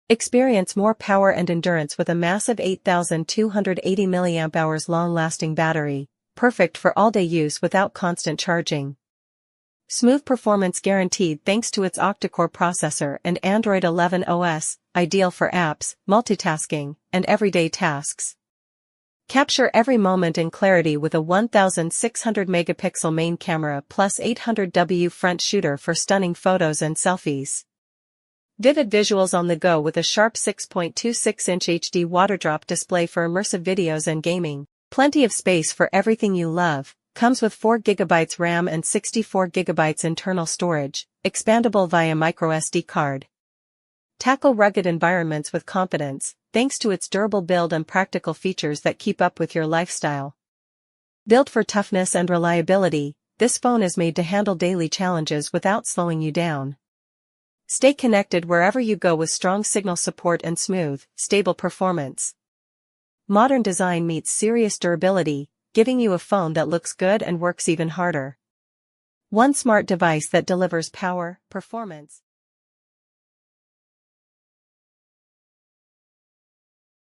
Experience more power and endurance with a massive 8,280 mAh long-lasting battery, perfect for all-day use without constant charging. Smooth performance guaranteed thanks to its octa-core processor and Android 11 OS, ideal for apps, multitasking, and everyday tasks. Capture every moment in clarity with a 1600-megapixel main camera plus 800W front shooter for stunning photos and selfies. Vivid visuals on the go with a sharp 6.26-inch HD waterdrop display for immersive videos and gaming. Plenty of space for everything you love. Comes with 4GB RAM and 64GB internal storage, expandable via microSD card. Tackle rugged environments with confidence, thanks to its durable build and practical features that keep up with your lifestyle. Built for toughness and reliability, this phone is made to handle daily challenges without slowing you down. Stay connected wherever you go with strong signal support and smooth, stable performance. Modern design meets serious durability, giving you a phone that looks good and works even harder. One smart device that delivers power, performance,